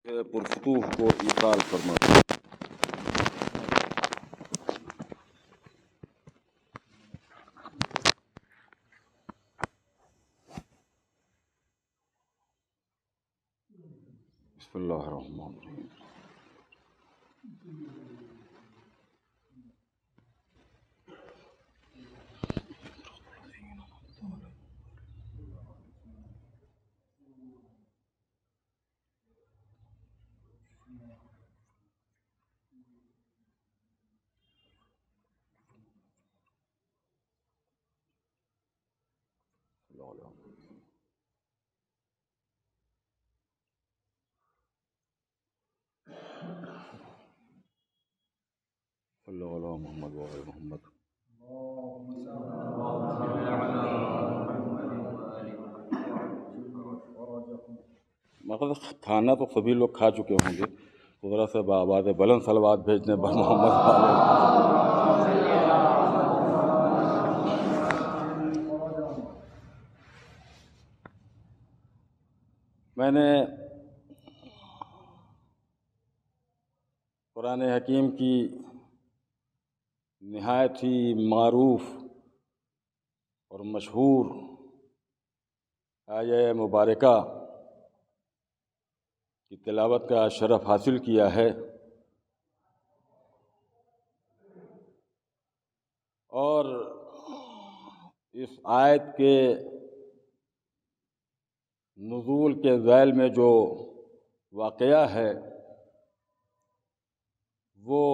پرفتوح کو ایصال فرماتے. بسم اللہ الرحمن الرحیم. صلی اللہ علیہ محمد وعلی محمد. مگر کھانا تو سبھی لوگ کھا چکے ہوں گے، تو ذرا سے بآواز بلند صلوات بھیجنے بر محمد والے. میں نے قرآن حکیم کی نہایت ہی معروف اور مشہور آیہ مبارکہ کی تلاوت کا شرف حاصل کیا ہے، اور اس آیت کے نزول کے ذیل میں جو واقعہ ہے وہ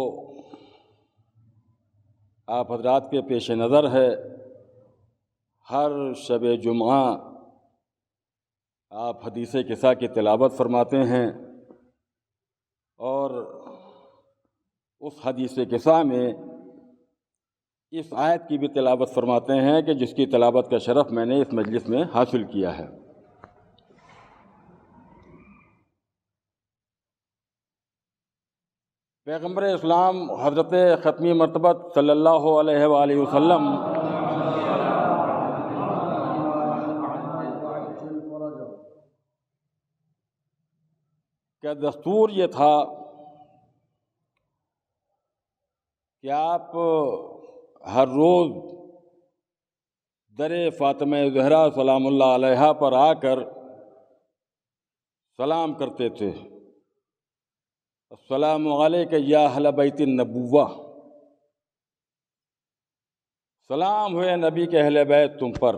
آپ حضرات کے پیش نظر ہے. ہر شب جمعہ آپ حدیث قصہ کی تلاوت فرماتے ہیں، اور اس حدیث قصہ میں اس آیت کی بھی تلاوت فرماتے ہیں کہ جس کی تلاوت کا شرف میں نے اس مجلس میں حاصل کیا ہے. پیغمبر اسلام حضرت ختمی مرتبت صلی اللہ علیہ وآلہ وسلم کا دستور یہ تھا کہ آپ ہر روز در فاطمہ زہرا سلام اللہ علیہا پر آ کر سلام کرتے تھے. السلام علیکم یا اہل بیت النبوہ، سلام ہوئے نبی کے اہل بیت تم پر.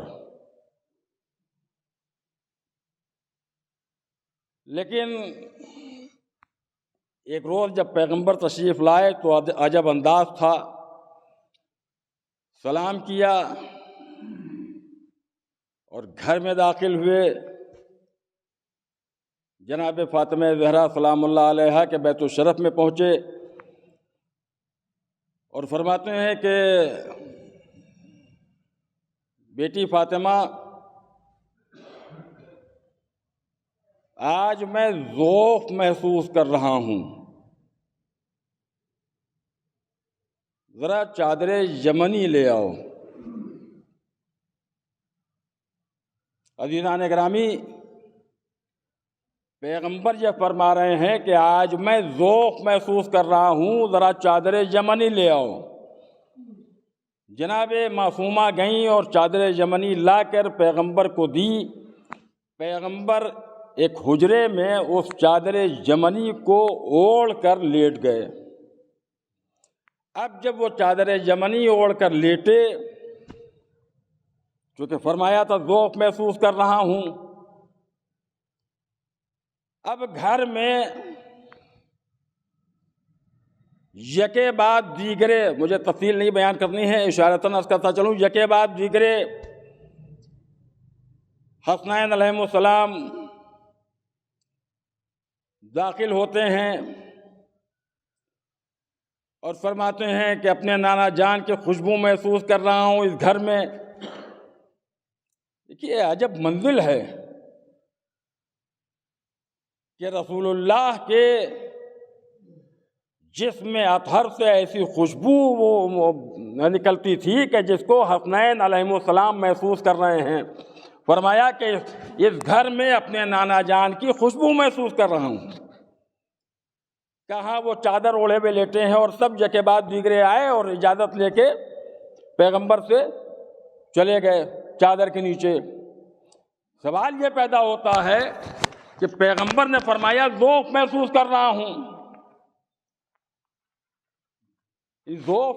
لیکن ایک روز جب پیغمبر تشریف لائے تو عجب انداز تھا. سلام کیا اور گھر میں داخل ہوئے. جناب فاطمہ زہرا سلام اللہ علیہا کے بیت الشرف میں پہنچے اور فرماتے ہیں کہ بیٹی فاطمہ، آج میں ذوق محسوس کر رہا ہوں، ذرا چادر یمنی لے آؤ. عزیزان گرامی، پیغمبر یہ فرما رہے ہیں کہ آج میں ذوق محسوس کر رہا ہوں، ذرا چادر یمنی لے آؤ. جناب معصومہ گئیں اور چادر یمنی لا کر پیغمبر کو دی. پیغمبر ایک حجرے میں اس چادر یمنی کو اوڑھ کر لیٹ گئے. اب جب وہ چادر یمنی اوڑھ کر لیٹے، چونکہ فرمایا تھا ذوق محسوس کر رہا ہوں، اب گھر میں یکے بعد دیگرے، مجھے تفصیل نہیں بیان کرنی ہے، اشارتاً عرض کرتا چلوں، یکے بعد دیگرے حسنین علیہ السلام داخل ہوتے ہیں اور فرماتے ہیں کہ اپنے نانا جان کی خوشبو محسوس کر رہا ہوں اس گھر میں. دیکھیے عجب منزل ہے کہ رسول اللہ کے جسم اطہر سے ایسی خوشبو نکلتی تھی کہ جس کو حسنین علیہ السلام محسوس کر رہے ہیں. فرمایا کہ اس گھر میں اپنے نانا جان کی خوشبو محسوس کر رہا ہوں. کہاں وہ چادر اوڑھے ہوئے لیٹے ہیں اور سب کے بعد دیگرے آئے اور اجازت لے کے پیغمبر سے چلے گئے چادر کے نیچے۔ سوال یہ پیدا ہوتا ہے کہ پیغمبر نے فرمایا ذوق محسوس کر رہا ہوں۔ ذوق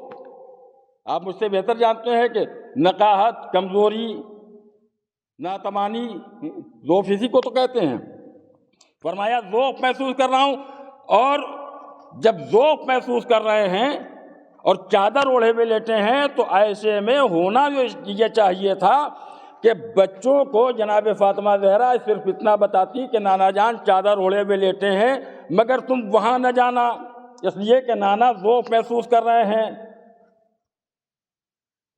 آپ مجھ سے بہتر جانتے ہیں کہ نقاہت، کمزوری، ناتوانی، ذوق اسی کو تو کہتے ہیں۔ فرمایا ذوق محسوس کر رہا ہوں، اور جب ذوق محسوس کر رہے ہیں اور چادر اوڑھے ہوئے لیٹے ہیں تو ایسے میں ہونا یہ چاہیے تھا کہ بچوں کو جناب فاطمہ زہرا صرف اتنا بتاتی کہ نانا جان چادر اوڑھے ہوئے لیٹے ہیں مگر تم وہاں نہ جانا، اس لیے کہ نانا ذوق محسوس کر رہے ہیں۔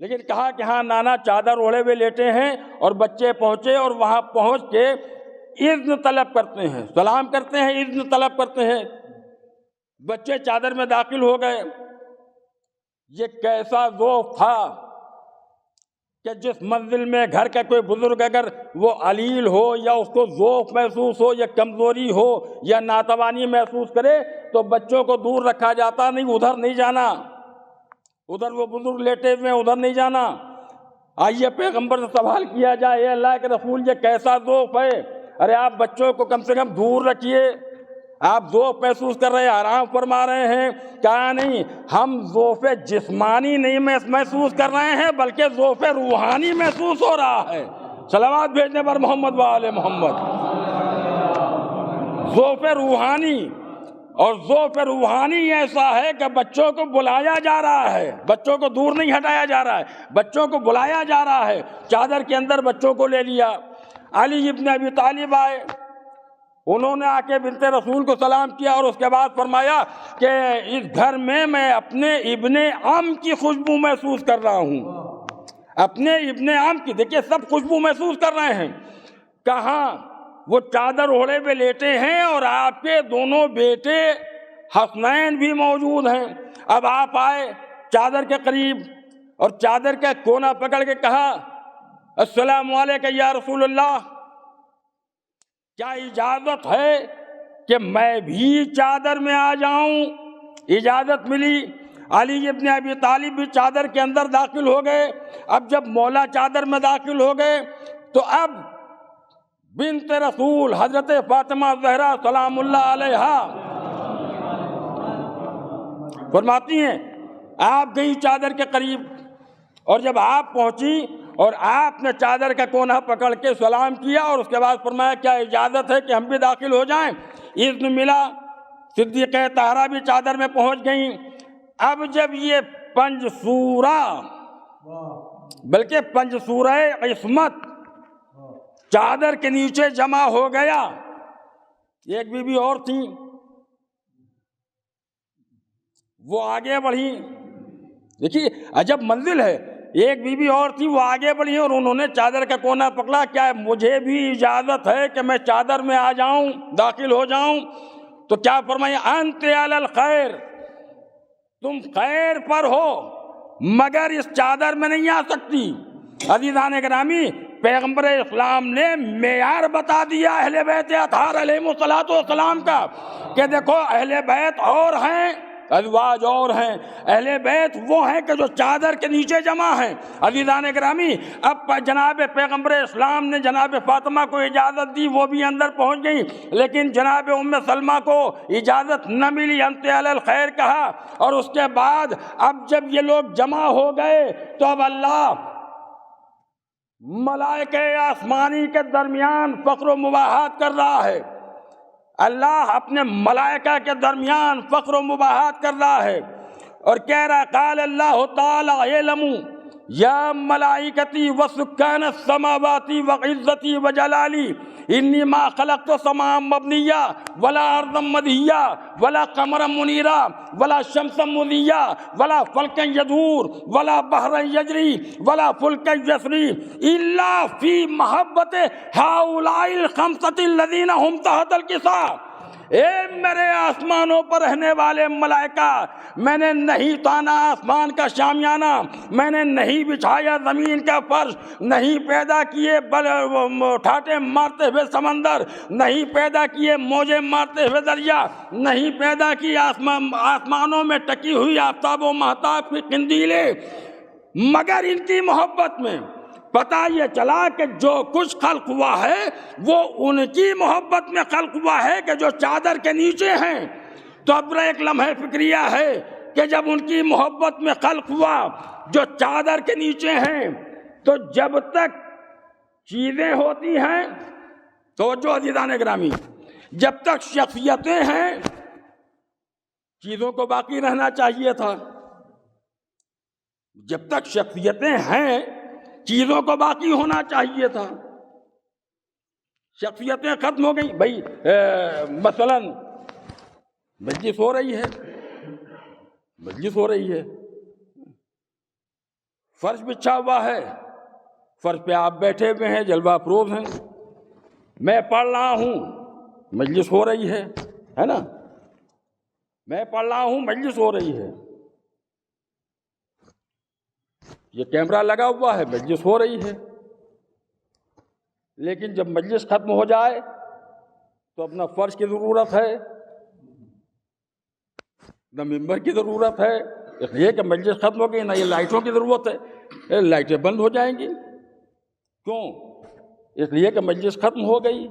لیکن کہا کہ ہاں نانا چادر اوڑھے ہوئے لیٹے ہیں، اور بچے پہنچے اور وہاں پہنچ کے اذن طلب کرتے ہیں، سلام کرتے ہیں، اذن طلب کرتے ہیں۔ بچے چادر میں داخل ہو گئے۔ یہ کیسا ذوق تھا کہ جس منزل میں گھر کا کوئی بزرگ اگر وہ علیل ہو یا اس کو ذوق محسوس ہو یا کمزوری ہو یا ناتوانی محسوس کرے تو بچوں کو دور رکھا جاتا، نہیں ادھر نہیں جانا، ادھر وہ بزرگ لیٹے ہوئے ادھر نہیں جانا۔ آئیے پیغمبر سے سوال کیا جائے، اے اللہ کے رسول یہ کیسا ذوق ہے؟ ارے آپ بچوں کو کم سے کم دور رکھیے، آپ ذوق محسوس کر رہے ہیں، آرام فرما رہے ہیں۔ کہا نہیں، ہم ذوق جسمانی نہیں محسوس کر رہے ہیں بلکہ ذوق روحانی محسوس ہو رہا ہے۔ صلوات بھیجنے پر محمد و آل محمد۔ ذوق روحانی، اور ذوق روحانی ایسا ہے کہ بچوں کو بلایا جا رہا ہے، بچوں کو دور نہیں ہٹایا جا رہا ہے، بچوں کو بلایا جا رہا ہے۔ چادر کے اندر بچوں کو لے لیا۔ علی ابن ابی طالب آئے، انہوں نے آ کے بنت رسول کو سلام کیا اور اس کے بعد فرمایا کہ اس گھر میں اپنے ابن عم کی خوشبو محسوس کر رہا ہوں، اپنے ابن عم کی۔ دیکھیے سب خوشبو محسوس کر رہے ہیں۔ کہاں وہ چادر اوڑھے پہ لیٹے ہیں اور آپ کے دونوں بیٹے حسنین بھی موجود ہیں۔ اب آپ آئے چادر کے قریب اور چادر کا کونا پکڑ کے کہا السلام علیکم یا رسول اللہ، کیا اجازت ہے کہ میں بھی چادر میں آ جاؤں؟ اجازت ملی۔ علی ابن ابی طالب بھی چادر کے اندر داخل ہو گئے۔ اب جب مولا چادر میں داخل ہو گئے تو اب بنت رسول حضرت فاطمہ زہرا سلام اللہ علیہا فرماتی ہیں آپ گئی چادر کے قریب، اور جب آپ پہنچی اور آپ نے چادر کا کونا پکڑ کے سلام کیا اور اس کے بعد فرمایا کیا اجازت ہے کہ ہم بھی داخل ہو جائیں؟ اذن ملا۔ صدیقہ طاہرہ بھی چادر میں پہنچ گئیں۔ اب جب یہ پنج سورہ، بلکہ پنج سورہ عصمت چادر کے نیچے جمع ہو گیا، ایک بی بی اور تھی وہ آگے بڑھی۔ دیکھیے عجب منزل ہے، ایک بی بی اور تھی وہ آگے بڑھی اور انہوں نے چادر کا کونا پکڑا، کیا مجھے بھی اجازت ہے کہ میں چادر میں آ جاؤں، داخل ہو جاؤں؟ تو کیا فرمایا انت علی الخیر، تم خیر پر ہو مگر اس چادر میں نہیں آ سکتی۔ عزیزان گرامی، پیغمبر اسلام نے معیار بتا دیا اہل بیت اطہار علیہم الصلوۃ والسلام کا کہ دیکھو اہل بیت اور ہیں، ازواج اور ہیں، اہل بیت وہ ہیں کہ جو چادر کے نیچے جمع ہیں۔ عزیزان گرامی، اب جناب پیغمبر اسلام نے جناب فاطمہ کو اجازت دی، وہ بھی اندر پہنچ گئی، لیکن جناب ام سلمہ کو اجازت نہ ملی، انت علی الخیر کہا۔ اور اس کے بعد اب جب یہ لوگ جمع ہو گئے تو اب اللہ ملائکہ آسمانی کے درمیان فخر و مباحثت کر رہا ہے، اللہ اپنے ملائکہ کے درمیان فخر و مباحثت کر رہا ہے اور کہہ رہا قال اللہ تعالی اعلموا یا ملائکتی وسکان السماوات وعزتی وجلالی انی ما خلقت السماء مبنیہ ولا ارضا مدحیہ ولا قمرا منیرا ولا شمسا مضیہ ولا فلکا یدور ولا بحرا یجری ولا فلکا یسری الا فی محبت ہؤلاء الخمسۃ الذین هم تحت الکساء۔ اے میرے آسمانوں پر رہنے والے ملائکہ، میں نے نہیں تانا آسمان کا شامیانہ، میں نے نہیں بچھایا زمین کا فرش، نہیں پیدا کیے ٹھاٹے مارتے ہوئے سمندر، نہیں پیدا کیے موجیں مارتے ہوئے دریا، نہیں پیدا کی آسمانوں میں ٹکی ہوئی آفتاب و مہتاب کی قندیلیں، مگر ان کی محبت میں پتہ یہ چلا کہ جو کچھ خلق ہوا ہے وہ ان کی محبت میں خلق ہوا ہے کہ جو چادر کے نیچے ہیں۔ تو اب ایک لمحہ فکریہ ہے کہ جب ان کی محبت میں خلق ہوا جو چادر کے نیچے ہیں، تو جب تک چیزیں ہوتی ہیں، توجہ عزیزان گرامی، جب تک شخصیتیں ہیں چیزوں کو باقی رہنا چاہیے تھا، جب تک شخصیتیں ہیں چیزوں کو باقی ہونا چاہیے تھا۔ شخصیتیں ختم ہو گئی بھائی، مثلا مجلس ہو رہی ہے، فرش بچھا ہوا ہے، فرش پہ آپ بیٹھے ہوئے ہیں، جلوہ افروز ہیں، میں پڑھ رہا ہوں، مجلس ہو رہی ہے نا، میں پڑھ رہا ہوں، مجلس ہو رہی ہے، یہ کیمرہ لگا ہوا ہے، مجلس ہو رہی ہے، لیکن جب مجلس ختم ہو جائے تو اپنا فرش کی ضرورت ہے، نہ ممبر کی ضرورت ہے، اس لیے کہ مجلس ختم ہو گئی، نہ یہ لائٹوں کی ضرورت ہے، لائٹیں بند ہو جائیں گی، کیوں؟ اس لیے کہ مجلس ختم ہو گئی،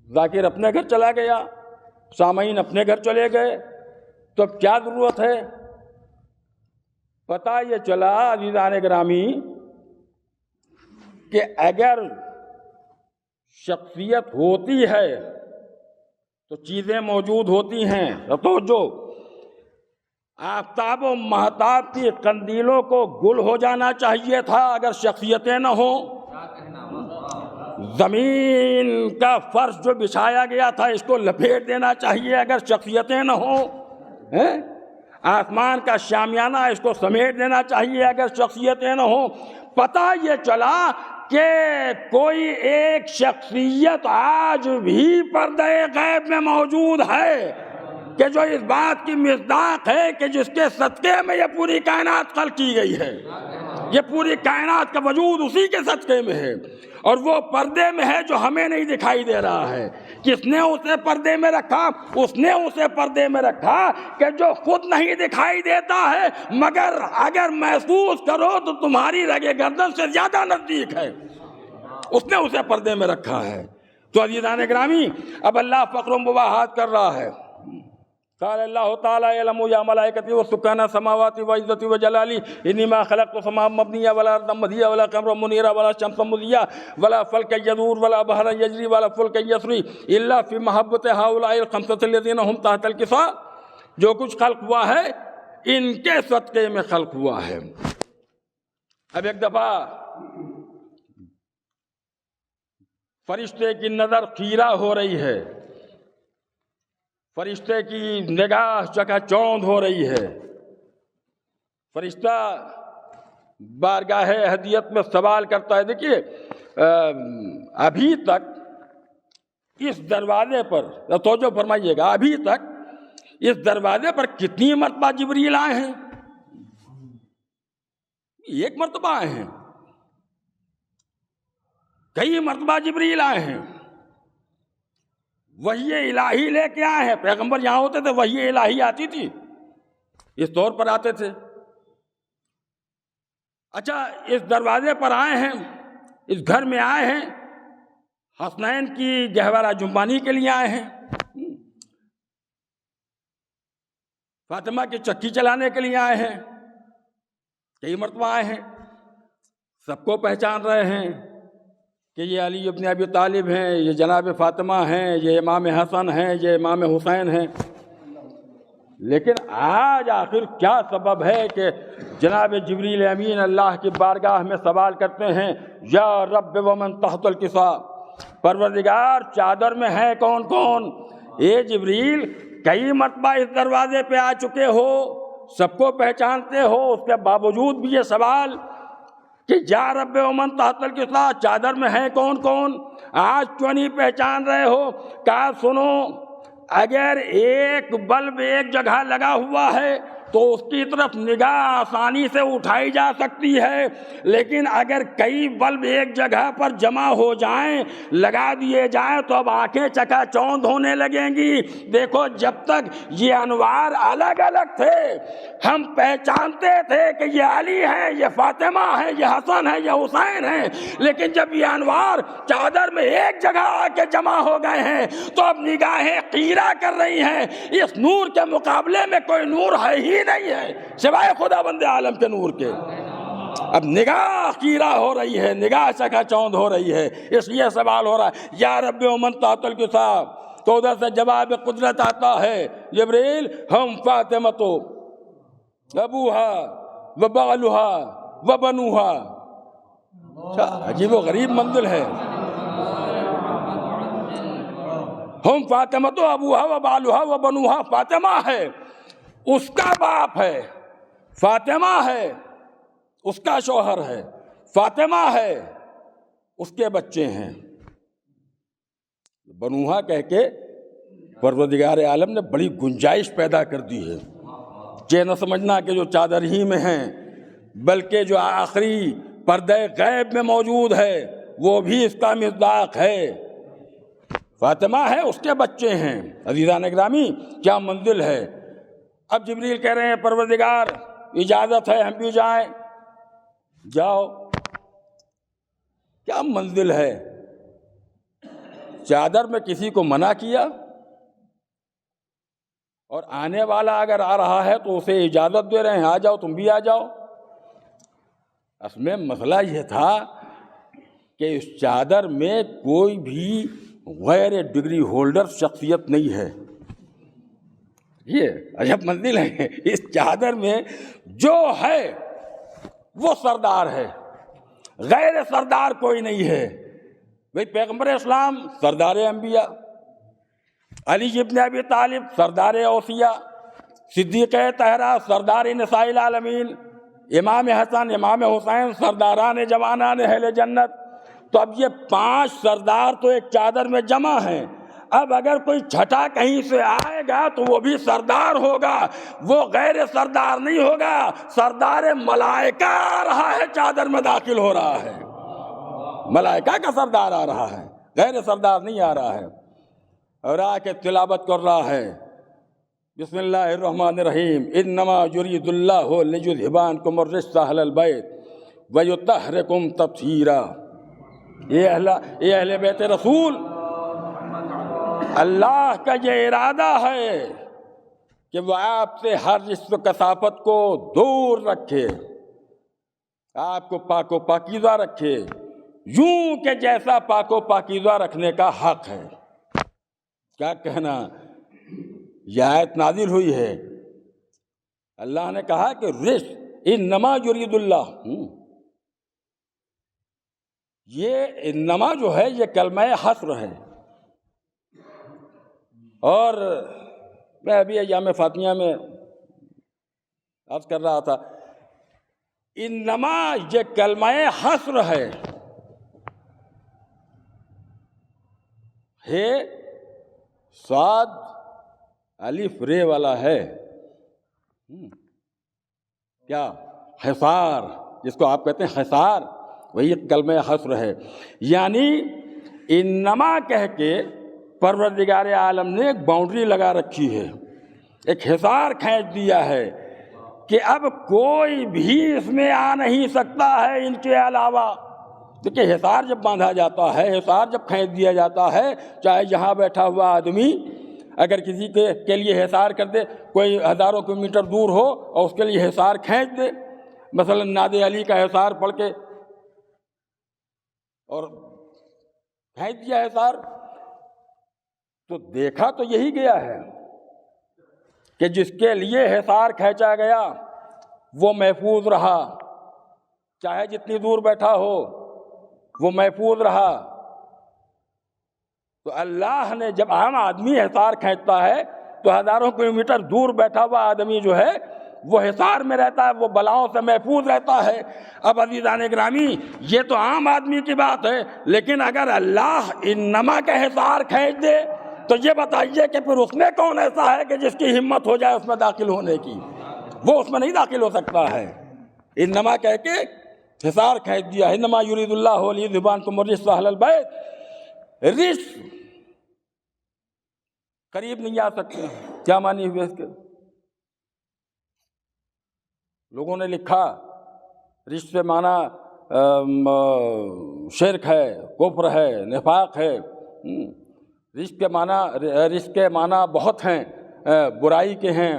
ذاکر اپنے گھر چلا گیا، سامعین اپنے گھر چلے گئے، تو اب کیا ضرورت ہے؟ پتہ یہ چلا عزیزان گرامی کہ اگر شخصیت ہوتی ہے تو چیزیں موجود ہوتی ہیں۔ تو جو آفتاب و مہتاب کی قندیلوں کو گل ہو جانا چاہیے تھا اگر شخصیتیں نہ ہوں، زمین کا فرش جو بچھایا گیا تھا اس کو لپیٹ دینا چاہیے اگر شخصیتیں نہ ہوں، آسمان کا شامیانہ اس کو سمیٹ دینا چاہیے اگر شخصیتیں نہ ہوں۔ پتہ یہ چلا کہ کوئی ایک شخصیت آج بھی پردہ غیب میں موجود ہے کہ جو اس بات کی مصداق ہے کہ جس کے صدقے میں یہ پوری کائنات خلق کی گئی ہے، یہ پوری کائنات کا وجود اسی کے صدقے میں ہے، اور وہ پردے میں ہے جو ہمیں نہیں دکھائی دے رہا ہے۔ کس نے اسے پردے میں رکھا؟ اس نے اسے پردے میں رکھا کہ جو خود نہیں دکھائی دیتا ہے مگر اگر محسوس کرو تو تمہاری رگے گردن سے زیادہ نزدیک ہے، اس نے اسے پردے میں رکھا ہے۔ تو عزیزان گرامی، اب اللہ فقر و مباحات کر رہا ہے۔ قال اللہ تعالیٰ اعلم یا ملائکتی وسکان السماوات وعزتی وجلالی انی ما خلقت السماء مبنیہ ولا ارضا مدیہ ولا قمرا منیرا ولا شمسا مضیہ ولا فلکا یدور ولا بحرا یجری ولا فلکا یسری الا فی محبت ہؤلاء الخمسۃ الذین هم تحت الکساء۔ جو کچھ خلق ہوا ہے ان کے صدقے میں خلق ہوا ہے۔ اب ایک دفعہ فرشتے کی نظر خیرہ ہو رہی ہے، فرشتے کی نگاہ چکا چوند ہو رہی ہے، فرشتہ بارگاہ ہدیت میں سوال کرتا ہے۔ دیکھیے ابھی تک اس دروازے پر توجہ فرمائیے گا، ابھی تک اس دروازے پر کتنی مرتبہ جبریل آئے ہیں؟ ایک مرتبہ آئے ہیں، کئی مرتبہ جبریل آئے ہیں، وحی الہی لے کے آئے ہیں۔ پیغمبر یہاں ہوتے تھے وحی الہی آتی تھی، اس طور پر آتے تھے۔ اچھا، اس دروازے پر آئے ہیں، اس گھر میں آئے ہیں، حسنین کی گہوارہ جنبانی کے لیے آئے ہیں، فاطمہ کی چکی چلانے کے لیے آئے ہیں، کئی مرتبہ آئے ہیں، سب کو پہچان رہے ہیں کہ یہ علی ابن ابی طالب ہیں، یہ جناب فاطمہ ہیں، یہ امام حسن ہیں، یہ امام حسین ہیں۔ لیکن آج آخر کیا سبب ہے کہ جناب جبریل امین اللہ کی بارگاہ میں سوال کرتے ہیں، یا رب ومن تحت الکساء، پروردگار چادر میں ہے کون کون؟ اے جبریل، کئی مرتبہ اس دروازے پہ آ چکے ہو، سب کو پہچانتے ہو، اس کے باوجود بھی یہ سوال کہ یا رب ومن تحت الکساء، چادر میں ہے کون کون؟ آج کیوں نہیں پہچان رہے ہو؟ کہا سنو، اگر ایک بلب ایک جگہ لگا ہوا ہے تو اس کی طرف نگاہ آسانی سے اٹھائی جا سکتی ہے، لیکن اگر کئی بلب ایک جگہ پر جمع ہو جائیں، لگا دیے جائیں، تو اب آنکھیں چکا چوندھ ہونے لگیں گی۔ دیکھو، جب تک یہ انوار الگ الگ تھے ہم پہچانتے تھے کہ یہ علی ہے، یہ فاطمہ ہے، یہ حسن ہے، یہ حسین ہے، لیکن جب یہ انوار چادر میں ایک جگہ آ کے جمع ہو گئے ہیں تو اب نگاہیں قیرہ کر رہی ہیں۔ اس نور کے مقابلے میں کوئی نور ہے ہی نہیں ہے سوائے خدا بند عالم کے نور کے۔ اب نگاہ قیرہ ہو رہی ہے، نگاہ چکا چوندھ ہو رہی ہے۔ اس لیے سوال ہو رہا ہے یا رب ومن تحت الکتاب، تو ادھر سے جواب قدرت آتا ہے، جبریل ہم فاطمہ ابوہا و بعلہا و بنوہا۔ عجیب و غریب منزل ہے۔ ہم فاطمہ تو ابوہا و بعلہا و بنوہا، فاطمہ ہے، اس کا باپ ہے، فاطمہ ہے، اس کا شوہر ہے، فاطمہ ہے، اس کے بچے ہیں۔ بنوہا کہہ کے پروردگار عالم نے بڑی گنجائش پیدا کر دی ہے، یہ نہ سمجھنا کہ جو چادر ہی میں ہیں، بلکہ جو آخری پردہ غیب میں موجود ہے وہ بھی اس کا مصداق ہے۔ فاطمہ ہے، اس کے بچے ہیں۔ عزیزان گرامی، کیا منزل ہے۔ اب جبریل کہہ رہے ہیں پروردگار اجازت ہے ہم بھی جائیں؟ جاؤ۔ کیا منزل ہے۔ چادر میں کسی کو منع کیا، اور آنے والا اگر آ رہا ہے تو اسے اجازت دے رہے ہیں، آ جاؤ، تم بھی آ جاؤ۔ اصل میں مسئلہ یہ تھا کہ اس چادر میں کوئی بھی غیر ڈگری ہولڈر شخصیت نہیں ہے۔ یہ عجب منزل ہے۔ اس چادر میں جو ہے وہ سردار ہے، غیر سردار کوئی نہیں ہے۔ بھئی پیغمبر اسلام سردار انبیاء، علی ابن ابی طالب سردار اوصیاء، صدیق طہرہ سردار نساء العالمین، امام حسن امام حسین سرداران جوانان اہل جنت۔ تو اب یہ 5 سردار تو ایک چادر میں جمع ہیں۔ اب اگر کوئی چھٹا کہیں سے آئے گا تو وہ بھی سردار ہوگا، وہ غیر سردار نہیں ہوگا۔ سردار ملائکہ آ رہا ہے، چادر میں داخل ہو رہا ہے، ملائکہ کا سردار آ رہا ہے، غیر سردار نہیں آ رہا ہے۔ اور آ کے تلاوت کر رہا ہے، بسم اللہ الرحمن الرحیم، انما یرید اللہ لیذھب عنکم الرجس اہل البیت ویطہرکم تطہیرا۔ یہ اہل بیت رسول، اللہ کا یہ ارادہ ہے کہ وہ آپ سے ہر رجس و کثافت کو دور رکھے، آپ کو پاک و پاکیزہ رکھے، یوں کہ جیسا پاک و پاکیزہ رکھنے کا حق ہے۔ کیا کہنا، یہ آیت نازل ہوئی ہے، اللہ نے کہا کہ رجس انما یرید اللہ، یہ انما جو ہے یہ کلمہ حصر ہے۔ اور میں ابھی ایام فاطمیہ میں عرض کر رہا تھا، انما یہ کلمہ حصر ہے، صاد الف رے والا ہے، کیا حصار، جس کو آپ کہتے ہیں حصار، وہی کلمہ حصر ہے۔ یعنی انما کہہ کے پروردگار عالم نے ایک باؤنڈری لگا رکھی ہے، ایک حصار کھینچ دیا ہے کہ اب کوئی بھی اس میں آ نہیں سکتا ہے ان کے علاوہ۔ دیکھیے، حصار جب باندھا جاتا ہے، حصار جب کھینچ دیا جاتا ہے، چاہے جہاں بیٹھا ہوا آدمی اگر کسی کے لیے حصار کر دے، کوئی ہزاروں کلومیٹر دور ہو اور اس کے لیے حصار کھینچ دے، مثلا ناد علی کا حصار پڑھ کے اور کھینچ دیا حصار، تو دیکھا تو یہی گیا ہے کہ جس کے لیے حصار کھینچا گیا وہ محفوظ رہا، چاہے جتنی دور بیٹھا ہو وہ محفوظ رہا۔ تو اللہ نے جب عام آدمی حصار کھینچتا ہے تو ہزاروں کلومیٹر دور بیٹھا ہوا آدمی جو ہے وہ حصار میں رہتا ہے، وہ بلاؤں سے محفوظ رہتا ہے۔ اب عزیزان گرامی، یہ تو عام آدمی کی بات ہے، لیکن اگر اللہ انما کا حصار کھینچ دے تو یہ بتائیے کہ پھر اس میں کون ایسا ہے کہ جس کی ہمت ہو جائے اس میں داخل ہونے کی؟ وہ اس میں نہیں داخل ہو سکتا ہے۔ انما کہہ کے حصار کھینچ دیا، انما یرید اللہ لیذھبعنکم الرجس اہل البیت، رجس قریب نہیں آ سکتے۔ کیا معنی ہوئے اس کے؟ لوگوں نے لکھا رجس سے معنی شرک ہے، کفر ہے، نفاق ہے۔ رزق کے معنی بہت ہیں، برائی کے ہیں،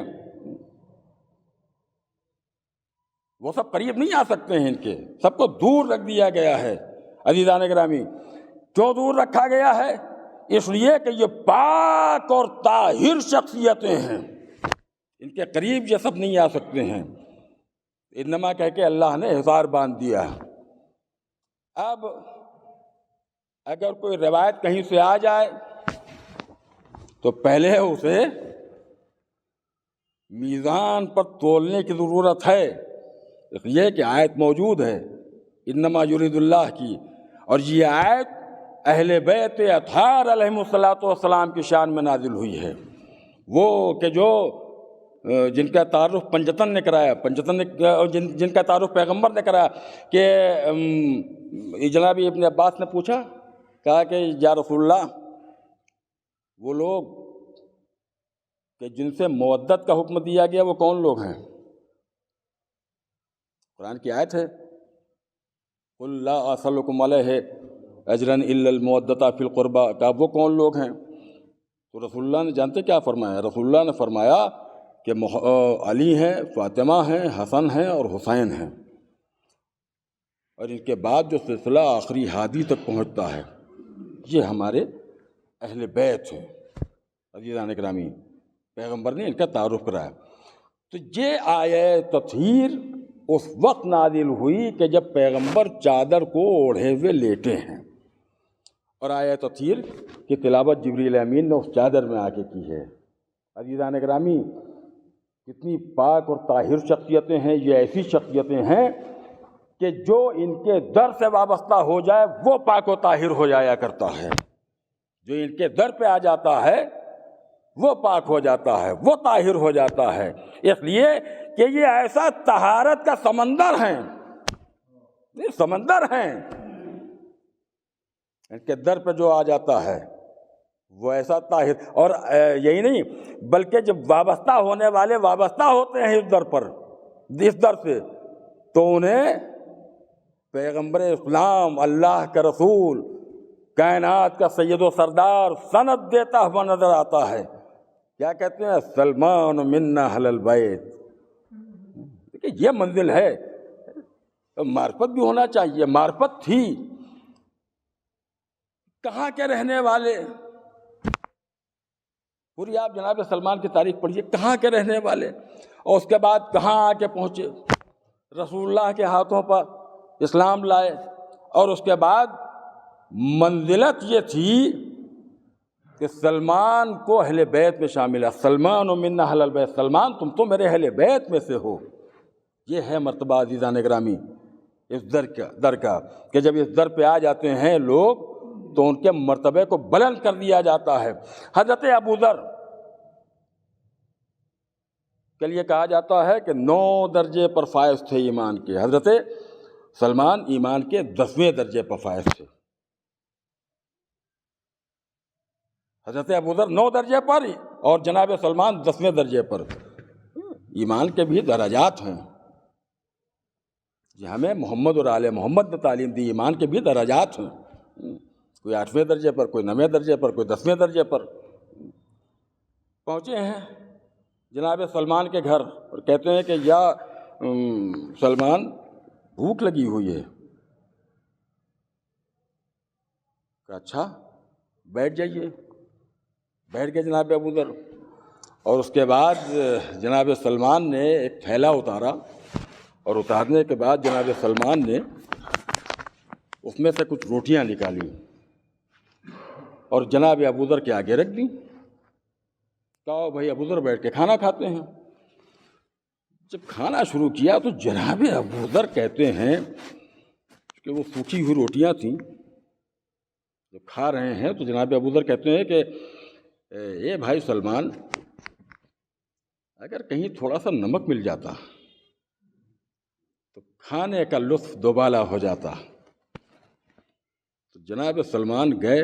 وہ سب قریب نہیں آ سکتے ہیں، ان کے سب کو دور رکھ دیا گیا ہے۔ عزیزان گرامی، کیوں دور رکھا گیا ہے؟ اس لیے کہ یہ پاک اور طاہر شخصیتیں ہیں، ان کے قریب یہ سب نہیں آ سکتے ہیں۔ انما کہہ کے اللہ نے حصار باندھ دیا۔ اب اگر کوئی روایت کہیں سے آ جائے تو پہلے اسے میزان پر تولنے کی ضرورت ہے، اس لیے کہ آیت موجود ہے انما یرید اللہ کی، اور یہ آیت اہل بیت اطہار علیہم الصلاۃ والسلام کی شان میں نازل ہوئی ہے، وہ کہ جو جن کا تعارف پنجتن نے کرایا، جن کا تعارف پیغمبر نے کرایا کہ جناب ابن عباس نے پوچھا، کہا کہ یا رسول اللہ، وہ لوگ کہ جن سے مودت کا حکم دیا گیا وہ کون لوگ ہیں؟ قرآن کی آیت ہے قل لا اسألکم علیہ اجرا الا المودۃ فی القربى، کہ وہ کون لوگ ہیں؟ تو رسول اللہ نے جانتے کیا فرمایا؟ رسول اللہ نے فرمایا کہ علی ہیں، فاطمہ ہیں، حسن ہیں اور حسین ہیں، اور ان کے بعد جو سلسلہ آخری ہادی تک پہنچتا ہے یہ ہمارے اہل بیت ہیں۔ عزیزان گرامی، پیغمبر نے ان کا تعارف کرایا۔ تو یہ آیت تطہیر اس وقت نازل ہوئی کہ جب پیغمبر چادر کو اوڑھے ہوئے لیٹے ہیں، اور آیت تطہیر کی تلاوت جبریل امین نے اس چادر میں آ کے کی ہے۔ عزیزان گرامی، کتنی پاک اور طاہر شخصیتیں ہیں، یہ ایسی شخصیتیں ہیں کہ جو ان کے در سے وابستہ ہو جائے وہ پاک و طاہر ہو جایا کرتا ہے، جو ان کے در پہ آ جاتا ہے وہ پاک ہو جاتا ہے، وہ طاہر ہو جاتا ہے، اس لیے کہ یہ ایسا طہارت کا سمندر ہیں، یہ سمندر ہیں، ان کے در پہ جو آ جاتا ہے وہ ایسا طاہر۔ اور یہی نہیں بلکہ جب وابستہ ہونے والے وابستہ ہوتے ہیں اس در پر، اس در سے، تو انہیں پیغمبر اسلام، اللہ کا رسول، کائنات کا سید و سردار سند دیتا ہوا نظر آتا ہے۔ کیا کہتے ہیں؟ سلمان منا اہل البیت۔ دیکھیے یہ منزل ہے، معرفت بھی ہونا چاہیے، معرفت تھی۔ کہاں کے رہنے والے، پوری آپ جناب سلمان کی تاریخ پڑھیے، کہاں کے رہنے والے، اور اس کے بعد کہاں آ کے پہنچے، رسول اللہ کے ہاتھوں پر اسلام لائے، اور اس کے بعد منزلت یہ تھی کہ سلمان کو اہل بیت میں شامل ہے۔ سلمان من اہل البیت، سلمان تم تو میرے اہل بیت میں سے ہو۔ یہ ہے مرتبہ عزیزان گرامی اس در کا کہ جب اس در پہ آ جاتے ہیں لوگ تو ان کے مرتبے کو بلند کر دیا جاتا ہے۔ حضرت ابو ذر کے لیے کہا جاتا ہے کہ 9 درجے پر فائز تھے ایمان کے، حضرت سلمان ایمان کے 10ویں درجے پر فائز تھے۔ حضرت ابو ذر 9 درجے پر اور جناب سلمان 10ویں درجے پر۔ ایمان کے بھی درجات ہیں، یہ ہمیں محمد اور آل محمد نے تعلیم دی، ایمان کے بھی درجات ہیں، کوئی 8ویں درجے پر، کوئی 9ویں درجے پر، کوئی 10ویں درجے پر۔ پہنچے ہیں جناب سلمان کے گھر اور کہتے ہیں کہ یا سلمان بھوک لگی ہوئی ہے۔ کہ اچھا بیٹھ جائیے، بیٹھ گئے جناب ابو ذر، اور اس کے بعد جناب سلمان نے ایک تھیلا اتارا، اور اتارنے کے بعد جناب سلمان نے اس میں سے کچھ روٹیاں نکالی اور جناب ابو ذر کے آگے رکھ دیں۔ کہا بھائی ابو ذر بیٹھ کے کھانا کھاتے ہیں۔ جب کھانا شروع کیا تو جناب ابو ذر کہتے ہیں کہ وہ سوکھی ہوئی روٹیاں تھیں، جب کھا رہے ہیں تو جناب ابو ذر کہتے ہیں کہ اے بھائی سلمان، اگر کہیں تھوڑا سا نمک مل جاتا تو کھانے کا لطف دوبالا ہو جاتا۔ تو جناب سلمان گئے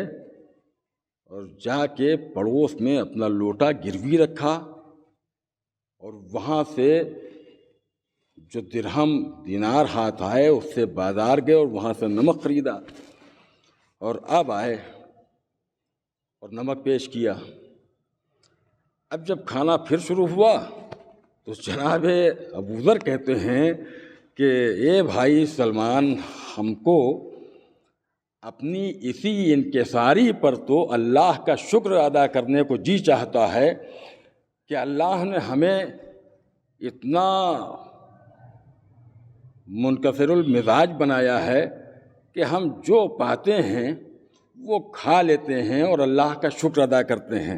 اور جا کے پڑوس میں اپنا لوٹا گروی رکھا، اور وہاں سے جو درہم دینار ہاتھ آئے اس سے بازار گئے اور وہاں سے نمک خریدا، اور اب آئے اور نمک پیش کیا۔ اب جب کھانا پھر شروع ہوا تو جناب ابوذر کہتے ہیں کہ اے بھائی سلمان، ہم کو اپنی اسی انکساری پر تو اللہ کا شکر ادا کرنے کو جی چاہتا ہے کہ اللہ نے ہمیں اتنا منکسر المزاج بنایا ہے کہ ہم جو پاتے ہیں وہ کھا لیتے ہیں اور اللہ کا شکر ادا کرتے ہیں۔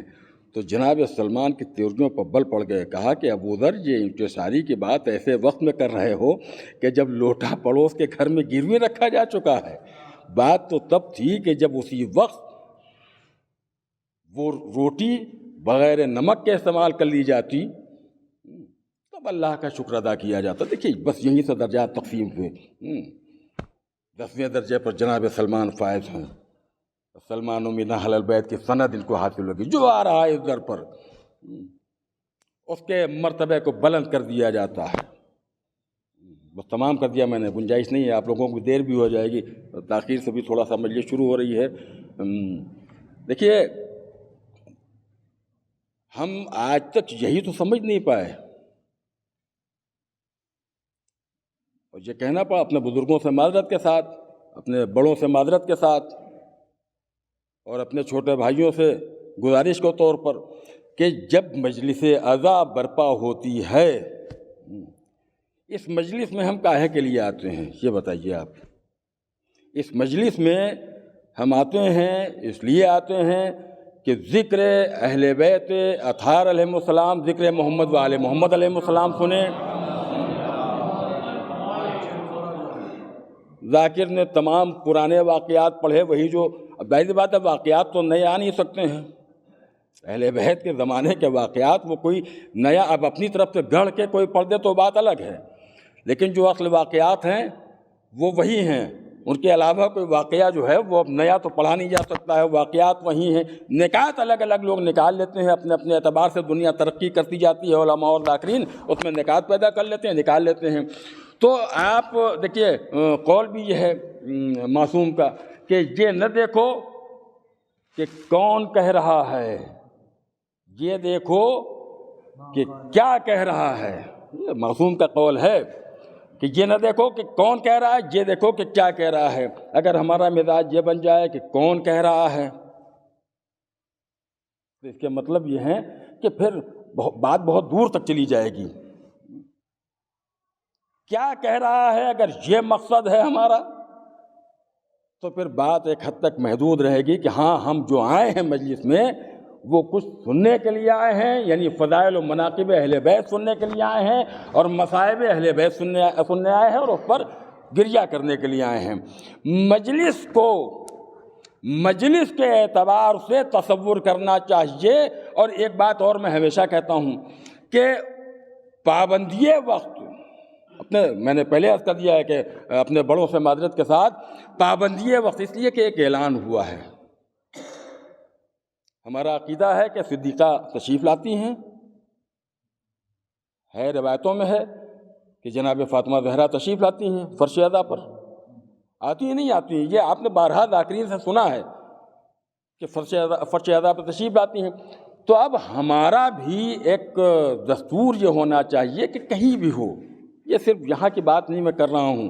تو جناب سلمان کی تیوریوں پر بل پڑ گئے، کہا کہ ابوذر، یہ انکساری کی بات ایسے وقت میں کر رہے ہو کہ جب لوٹا پڑوس کے گھر میں گروی رکھا جا چکا ہے۔ بات تو تب تھی کہ جب اسی وقت وہ روٹی بغیر نمک کے استعمال کر لی جاتی، تب اللہ کا شکر ادا کیا جاتا۔ دیکھیے بس یہیں سے درجات تقسیم ہوئے۔ 10ویں درجے پر جناب سلمان فائز ہیں، سلمان من اہل البیت کی سند ان کو حاصل ہوگی۔ جو آ رہا ہے اس در پر اس کے مرتبے کو بلند کر دیا جاتا ہے۔ بس تمام کر دیا میں نے، گنجائش نہیں ہے، آپ لوگوں کو دیر بھی ہو جائے گی، تاخیر سے بھی تھوڑا سا مجلس شروع ہو رہی ہے۔ دیکھیے ہم آج تک یہی تو سمجھ نہیں پائے، اور یہ کہنا پڑا اپنے بزرگوں سے معذرت کے ساتھ، اپنے بڑوں سے معذرت کے ساتھ، اور اپنے چھوٹے بھائیوں سے گزارش کے طور پر کہ جب مجلس عزا برپا ہوتی ہے، اس مجلس میں ہم کاہے کے لیے آتے ہیں یہ بتائیے آپ؟ اس مجلس میں ہم آتے ہیں اس لیے آتے ہیں کہ ذکر اہل بیت اطہار علیہ السلام، ذکر محمد و آل محمد علیہ السلام سنیں۔ ذاکر نے تمام پرانے واقعات پڑھے، وہی جو ظاہر بات ہے واقعات تو نئے آ نہیں سکتے ہیں، اہل بیت کے زمانے کے واقعات وہ کوئی نیا اب اپنی طرف سے گڑھ کے کوئی پڑھ دے تو بات الگ ہے، لیکن جو اصل واقعات ہیں وہ وہی ہیں، ان کے علاوہ کوئی واقعہ جو ہے وہ اب نیا تو پڑھا نہیں جا سکتا ہے، واقعات وہی ہیں۔ نکات الگ الگ لوگ نکال لیتے ہیں، اپنے اپنے اعتبار سے دنیا ترقی کرتی جاتی ہے، علماء اور ذاکرین اس میں نکات پیدا کر لیتے ہیں، نکال لیتے ہیں۔ تو آپ دیکھیے قول بھی یہ ہے معصوم کا کہ یہ نہ دیکھو کہ کون کہہ رہا ہے، یہ دیکھو کہ کیا کہہ رہا ہے۔ یہ معصوم کا قول ہے کہ یہ نہ دیکھو کہ کون کہہ رہا ہے، یہ دیکھو کہ کیا کہہ رہا ہے۔ اگر ہمارا مزاج یہ بن جائے کہ کون کہہ رہا ہے تو اس کے مطلب یہ ہے کہ پھر بات بہت دور تک چلی جائے گی۔ کیا کہہ رہا ہے اگر یہ مقصد ہے ہمارا تو پھر بات ایک حد تک محدود رہے گی کہ ہاں ہم جو آئے ہیں مجلس میں وہ کچھ سننے کے لیے آئے ہیں، یعنی فضائل و مناقب اہل بیت سننے کے لیے آئے ہیں، اور مصائب اہل بیت سننے آئے ہیں، اور اس پر گریہ کرنے کے لیے آئے ہیں۔ مجلس کو مجلس کے اعتبار سے تصور کرنا چاہیے۔ اور ایک بات اور میں ہمیشہ کہتا ہوں کہ پابندی وقت، میں نے پہلے عرض کر دیا ہے کہ اپنے بڑوں سے معذرت کے ساتھ پابندی وقت اس لیے کہ ایک اعلان ہوا ہے۔ ہمارا عقیدہ ہے کہ صدیقہ تشریف لاتی ہیں، ہے روایتوں میں ہے کہ جناب فاطمہ زہرا تشریف لاتی ہیں فرش عزا پر، آتی ہیں نہیں آتی ہیں، یہ آپ نے بارہا ذاکرین سے سنا ہے کہ فرش عزا پر تشریف لاتی ہیں۔ تو اب ہمارا بھی ایک دستور یہ ہونا چاہیے کہ کہیں بھی ہو، یہ صرف یہاں کی بات نہیں میں کر رہا ہوں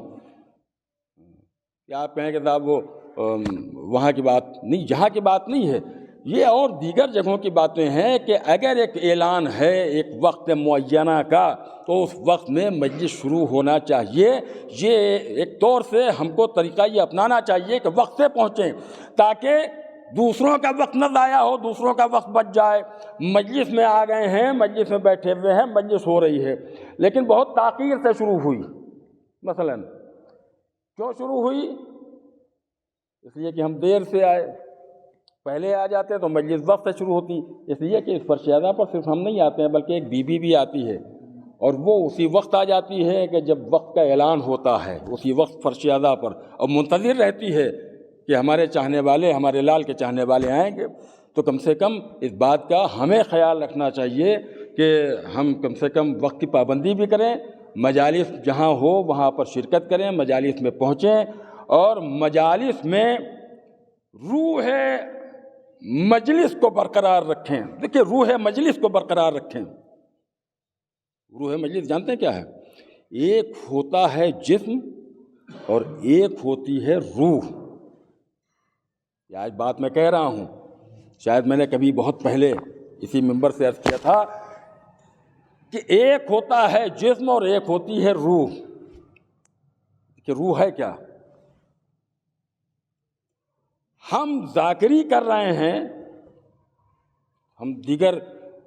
کہ آپ کہیں کہ صاحب وہ وہاں کی بات نہیں، یہاں کی بات نہیں ہے، یہ اور دیگر جگہوں کی باتیں ہیں کہ اگر ایک اعلان ہے ایک وقت معینہ کا تو اس وقت میں مجلس شروع ہونا چاہیے۔ یہ ایک طور سے ہم کو طریقہ یہ اپنانا چاہیے کہ وقت سے پہنچیں تاکہ دوسروں کا وقت نہ ضائع ہو، دوسروں کا وقت بچ جائے۔ مجلس میں آ گئے ہیں، مجلس میں بیٹھے ہوئے ہیں، مجلس ہو رہی ہے لیکن بہت تاخیر سے شروع ہوئی، مثلا کیوں شروع ہوئی؟ اس لیے کہ ہم دیر سے آئے، پہلے آ جاتے تو مجلس وقت سے شروع ہوتی، اس لیے کہ اس فرش اعظم پر صرف ہم نہیں آتے ہیں بلکہ ایک بی بی بھی آتی ہے، اور وہ اسی وقت آ جاتی ہے کہ جب وقت کا اعلان ہوتا ہے، اسی وقت فرش اعظم پر، اور منتظر رہتی ہے کہ ہمارے چاہنے والے، ہمارے لال کے چاہنے والے آئیں گے۔ تو کم سے کم اس بات کا ہمیں خیال رکھنا چاہیے کہ ہم کم سے کم وقت کی پابندی بھی کریں، مجالس جہاں ہو وہاں پر شرکت کریں، مجالس میں پہنچیں، اور مجالس میں روح مجلس کو برقرار رکھیں۔ دیکھیں، روح مجلس کو برقرار رکھیں۔ روح مجلس جانتے ہیں کیا ہے؟ ایک ہوتا ہے جسم اور ایک ہوتی ہے روح۔ یہ آج بات میں کہہ رہا ہوں، شاید میں نے کبھی بہت پہلے اسی منبر سے عرض کیا تھا کہ ایک ہوتا ہے جسم اور ایک ہوتی ہے روح۔ کہ روح ہے کیا؟ ہم ذاکری کر رہے ہیں، ہم دیگر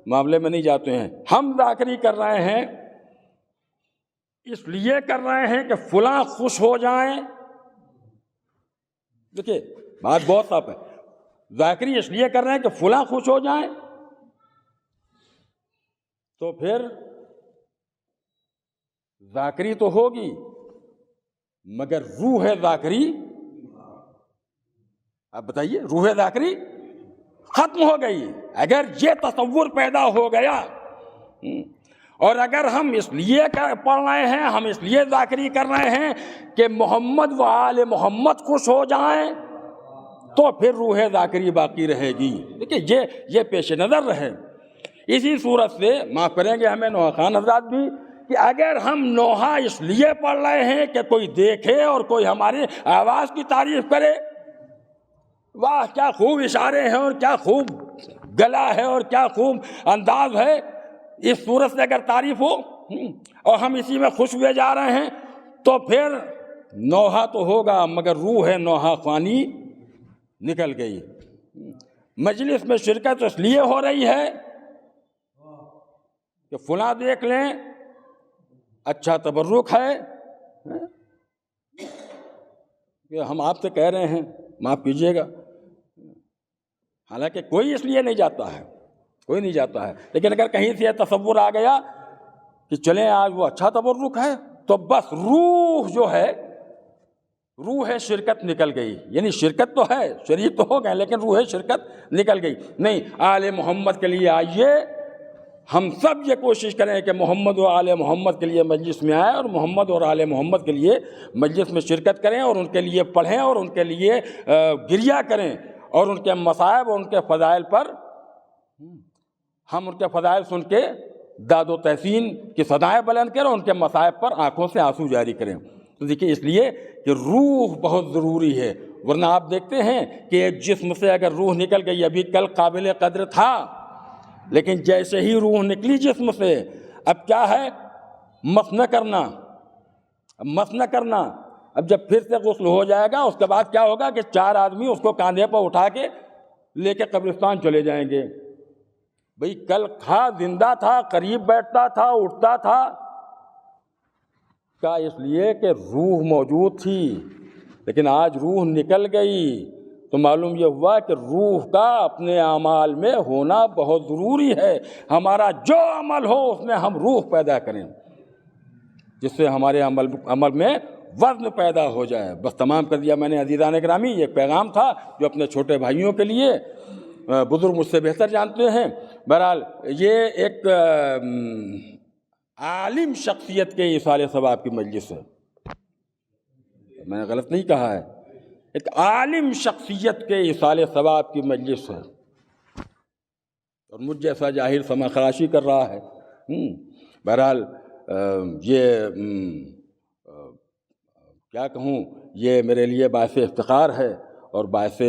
معاملے میں نہیں جاتے ہیں، ہم ذاکری کر رہے ہیں اس لیے کر رہے ہیں کہ فلاں خوش ہو جائیں۔ دیکھیے بات بہت صاف ہے، ذاکری اس لیے کر رہے ہیں کہ فلاں خوش ہو جائیں، تو پھر ذاکری تو ہوگی مگر روح ذاکری، آپ بتائیے، روح ذاکری ختم ہو گئی۔ اگر یہ تصور پیدا ہو گیا، اور اگر ہم اس لیے پڑھ رہے ہیں، ہم اس لیے ذاکری کر رہے ہیں کہ محمد و آل محمد خوش ہو جائیں، تو پھر روح ذاکری باقی رہے گی۔ دیکھیے یہ پیش نظر رہے۔ اسی صورت سے معاف کریں گے ہمیں نوحہ خان حضرات بھی، کہ اگر ہم نوحہ اس لیے پڑھ رہے ہیں کہ کوئی دیکھے اور کوئی ہماری آواز کی تعریف کرے، واہ کیا خوب اشارے ہیں اور کیا خوب گلا ہے اور کیا خوب انداز ہے، اس صورت سے اگر تعریف ہو اور ہم اسی میں خوش ہوئے جا رہے ہیں، تو پھر نوحہ تو ہوگا مگر روح نوحہ خوانی نکل گئی۔ مجلس میں شرکت اس لیے ہو رہی ہے کہ فلاں دیکھ لیں، اچھا تبرک ہے، کہ ہم آپ سے کہہ رہے ہیں، معاف کیجیے گا، حالانکہ کوئی اس لیے نہیں جاتا ہے، کوئی نہیں جاتا ہے، لیکن اگر کہیں سے یہ تصور آ گیا کہ چلیں آج وہ اچھا تبرک ہے، تو بس روح جو ہے، روح شرکت نکل گئی۔ یعنی شرکت تو ہے، شریک تو ہو گئے، لیکن روح شرکت نکل گئی۔ نہیں، آل محمد کے لیے آئیے، ہم سب یہ کوشش کریں کہ محمد و آل محمد کے لیے مجلس میں آئیں، اور محمد اور آل محمد کے لیے مجلس میں شرکت کریں، اور ان کے لیے پڑھیں، اور ان کے لیے گریہ کریں، اور ان کے مصائب اور ان کے فضائل پر ہم ان کے فضائل سن کے داد و تحسین کی صدائیں بلند کریں، ان کے مصائب پر آنکھوں سے آنسو جاری کریں۔ تو دیکھیے اس لیے کہ روح بہت ضروری ہے، ورنہ آپ دیکھتے ہیں کہ ایک جسم سے اگر روح نکل گئی، ابھی کل قابل قدر تھا، لیکن جیسے ہی روح نکلی جسم سے، اب کیا ہے؟ مس نہ کرنا، مس نہ کرنا۔ اب جب پھر سے غسل ہو جائے گا، اس کے بعد کیا ہوگا کہ 4 آدمی اس کو کاندھے پر اٹھا کے لے کے قبرستان چلے جائیں گے۔ بھئی کل تھا، زندہ تھا، قریب بیٹھتا تھا، اٹھتا تھا، کا اس لیے کہ روح موجود تھی، لیکن آج روح نکل گئی، تو معلوم یہ ہوا کہ روح کا اپنے اعمال میں ہونا بہت ضروری ہے۔ ہمارا جو عمل ہو اس میں ہم روح پیدا کریں، جس سے ہمارے عمل میں وزن پیدا ہو جائے۔ بس تمام کر دیا میں نے عزیزان گرامی، یہ پیغام تھا جو اپنے چھوٹے بھائیوں کے لیے، بزرگ مجھ سے بہتر جانتے ہیں۔ بہرحال یہ ایک عالم شخصیت کے ایصال ثواب کی مجلس ہے، میں نے غلط نہیں کہا ہے، ایک عالم شخصیت کے ایصال ثواب کی مجلس ہے، اور مجھ جیسا جاہل سما خراشی کر رہا ہے۔ بہرحال یہ کیا کہوں، یہ میرے لیے باعث افتخار ہے اور باعث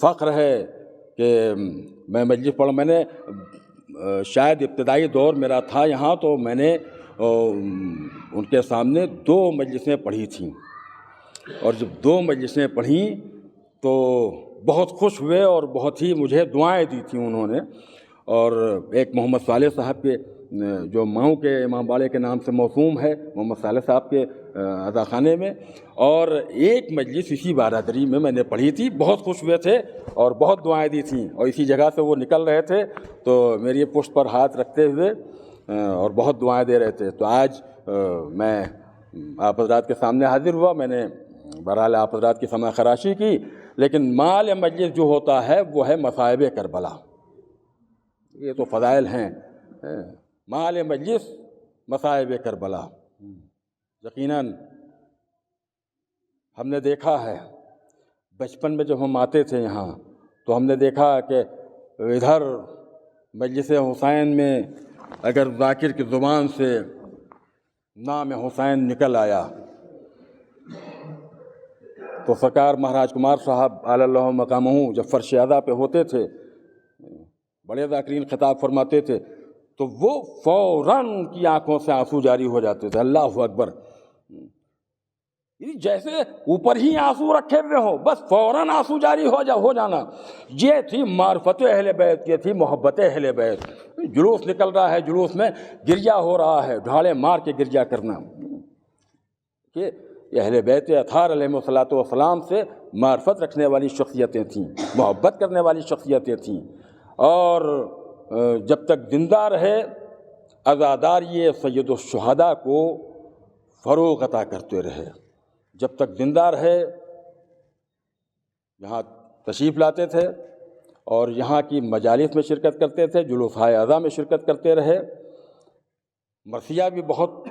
فخر ہے کہ میں مجلس پڑھ، میں نے شاید ابتدائی دور میرا تھا یہاں، تو میں نے ان کے سامنے 2 مجلسیں پڑھی تھیں، اور جب 2 مجلسیں پڑھیں تو بہت خوش ہوئے اور بہت ہی مجھے دعائیں دی تھیں انہوں نے۔ اور ایک محمد صالح صاحب کے جو مئو کے امام باڑے کے نام سے موسوم ہے، محمد صالح صاحب کے عزاخانے میں، اور ایک مجلس اسی بارادری میں نے پڑھی تھی، بہت خوش ہوئے تھے اور بہت دعائیں دی تھیں، اور اسی جگہ سے وہ نکل رہے تھے تو میری پشت پر ہاتھ رکھتے ہوئے اور بہت دعائیں دے رہے تھے۔ تو آج میں آپ حضرات کے سامنے حاضر ہوا، میں نے بہرحال آپ حضرات کی سماع خراشی کی، لیکن مال مجلس جو ہوتا ہے وہ ہے مصائب کربلا۔ یہ تو فضائل ہیں، مال مجلس مصائب کربلا۔ یقیناً ہم نے دیکھا ہے، بچپن میں جب ہم آتے تھے یہاں تو ہم نے دیکھا کہ ادھر مجلس حسین میں اگر ذاکر کی زبان سے نام حسین نکل آیا تو سرکار مہاراج کمار صاحب اعلی اللہ مقامہ جب فرش ادا پہ ہوتے تھے، بڑے ذاکرین خطاب فرماتے تھے تو وہ فوراً ان کی آنکھوں سے آنسو جاری ہو جاتے تھے۔ اللہ اکبر! جیسے اوپر ہی آنسو رکھے ہوئے ہوں، بس فوراً آنسو جاری ہو جانا۔ یہ تھی معرفت اہل بیت، یہ تھی محبت اہل بیت۔ جلوس نکل رہا ہے، جلوس میں گرجا ہو رہا ہے، ڈھالے مار کے گرجا کرنا، کہ اہل بیت اطہار علیہ الصلوۃ والسلام سے معرفت رکھنے والی شخصیتیں تھیں، محبت کرنے والی شخصیتیں تھیں، اور جب تک زندہ رہے عزاداری سید الشہداء کو فروغ عطا کرتے رہے۔ جب تک زندہ رہے یہاں تشریف لاتے تھے اور یہاں کی مجالس میں شرکت کرتے تھے، جلوسائے اعضاء میں شرکت کرتے رہے۔ مرثیہ بھی بہت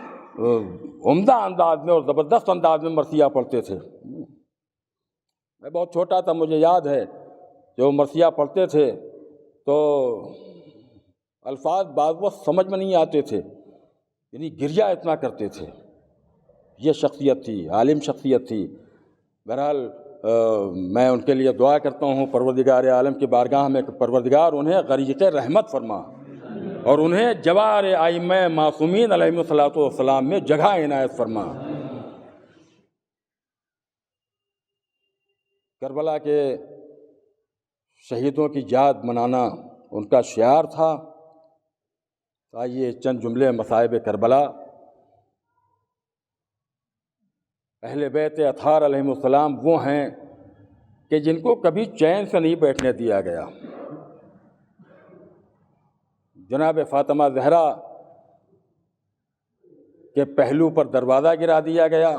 عمدہ انداز میں اور زبردست انداز میں مرثیہ پڑھتے تھے۔ میں بہت چھوٹا تھا، مجھے یاد ہے جو مرثیہ پڑھتے تھے تو الفاظ بعض وقت سمجھ میں نہیں آتے تھے، یعنی گرجا اتنا کرتے تھے۔ یہ شخصیت تھی، عالم شخصیت تھی۔ بہرحال میں ان کے لیے دعا کرتا ہوں پروردگار عالم کی بارگاہ میں کہ پروردگار انہیں غریق رحمت فرما اور انہیں جوار ائمہ معصومین علیہم الصلوۃ والسلام میں جگہ عنایت فرما۔ کربلا کے شہیدوں کی یاد منانا ان کا شعار تھا۔ آئیے چند جملے مصائب کربلا۔ اہل بیت اطہار علیہم السلام وہ ہیں کہ جن کو کبھی چین سے نہیں بیٹھنے دیا گیا۔ جناب فاطمہ زہرا کے پہلو پر دروازہ گرا دیا گیا۔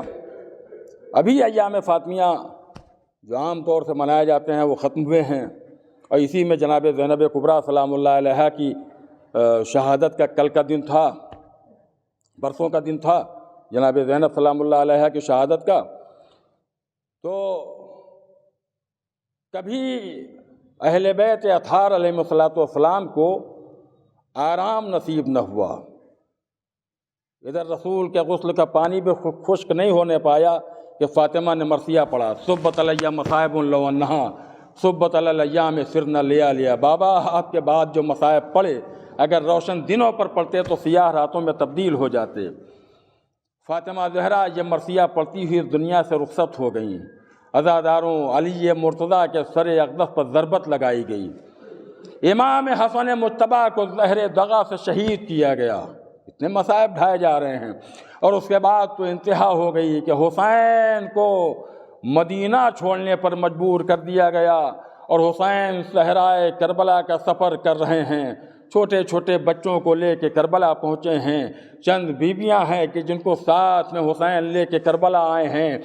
ابھی ایام فاطمیہ جو عام طور سے منائے جاتے ہیں وہ ختم ہوئے ہیں، اور اسی میں جناب زینب کبریٰ سلام اللہ علیہا کی شہادت کا کل کا دن تھا، برسوں کا دن تھا جناب زینب سلام اللہ علیہا کی شہادت کا۔ تو کبھی اہل بیت اطہار علیہم الصلوۃ والسلام کو آرام نصیب نہ ہوا۔ ادھر رسول کے غسل کا پانی بھی خشک نہیں ہونے پایا کہ فاطمہ نے مرثیہ پڑھا، صبت علیہ مصائب لو انہا صبت علی الایام سرنا لیا۔ بابا آپ کے بعد جو مصائب پڑھے اگر روشن دنوں پر پڑھتے تو سیاہ راتوں میں تبدیل ہو جاتے۔ فاطمہ زہرا یہ مرثیہ پڑھتی ہوئی دنیا سے رخصت ہو گئیں۔ عزاداروں علی مرتضیٰ کے سر اقدس پر ضربت لگائی گئی۔ امام حسن مجتبیٰ کو زہر دغا سے شہید کیا گیا۔ اتنے مصائب ڈھائے جا رہے ہیں، اور اس کے بعد تو انتہا ہو گئی کہ حسین کو مدینہ چھوڑنے پر مجبور کر دیا گیا، اور حسین صحرائے کربلا کا سفر کر رہے ہیں۔ چھوٹے چھوٹے بچوں کو لے کے کربلا پہنچے ہیں۔ چند بیویاں ہیں کہ جن کو ساتھ میں حسین لے کے کربلا آئے ہیں۔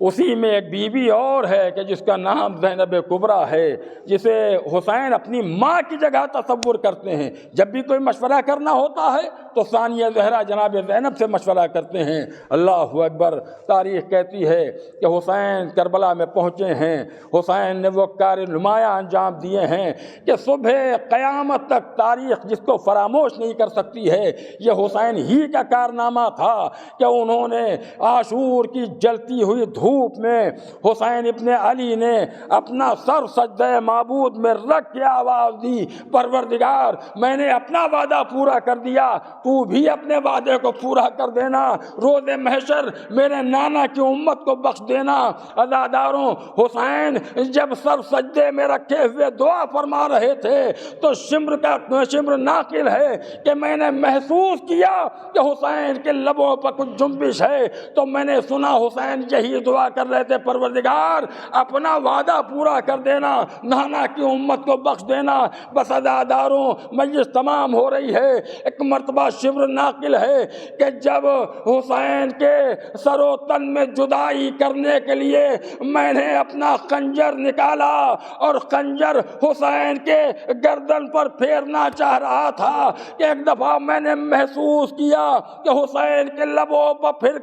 اسی میں ایک بیوی اور ہے کہ جس کا نام زینب کبریٰ ہے، جسے حسین اپنی ماں کی جگہ تصور کرتے ہیں۔ جب بھی کوئی مشورہ کرنا ہوتا ہے تو ثانیہ زہرا جناب زینب سے مشورہ کرتے ہیں۔ اللہ اکبر! تاریخ کہتی ہے کہ حسین کربلا میں پہنچے ہیں، حسین نے وہ کار نمایاں انجام دیے ہیں کہ صبح قیامت تک تاریخ جس کو فراموش نہیں کر سکتی ہے۔ یہ حسین ہی کا کارنامہ تھا کہ انہوں نے عاشور کی جلتی ہوئی دھوپ میں حسین ابن علی نے اپنا سر سجدہ معبود میں رکھ کے آواز دی، پروردگار میں نے اپنا وعدہ پورا کر دیا، تو بھی اپنے وعدے کو پورا کر دینا، روز محشر میرے نانا کی امت کو بخش دینا۔ عزاداروں، حسین جب سر سجدے میں رکھے ہوئے دعا فرما رہے تھے تو شمر ناقل ہے کہ میں نے محسوس کیا کہ حسین کے لبوں پر کچھ جنبش ہے، تو میں نے سنا حسین یہی دعا کر رہے تھے، پروردگار اپنا وعدہ پورا کر دینا، نانا کی امت کو بخش دینا۔ بس عزاداروں، مجلس تمام ہو رہی ہے، ایک مرتبہ شمر ناقل ہے کہ جب حسین کے سر و تن میں جدائی کرنے کے لیے میں نے اپنا خنجر نکالا اور خنجر حسین کے گردن پر پھیرنا چاہ رہا تھا کہ ایک دفعہ میں نے محسوس کیا کہ حسین کے لبوں پر پھر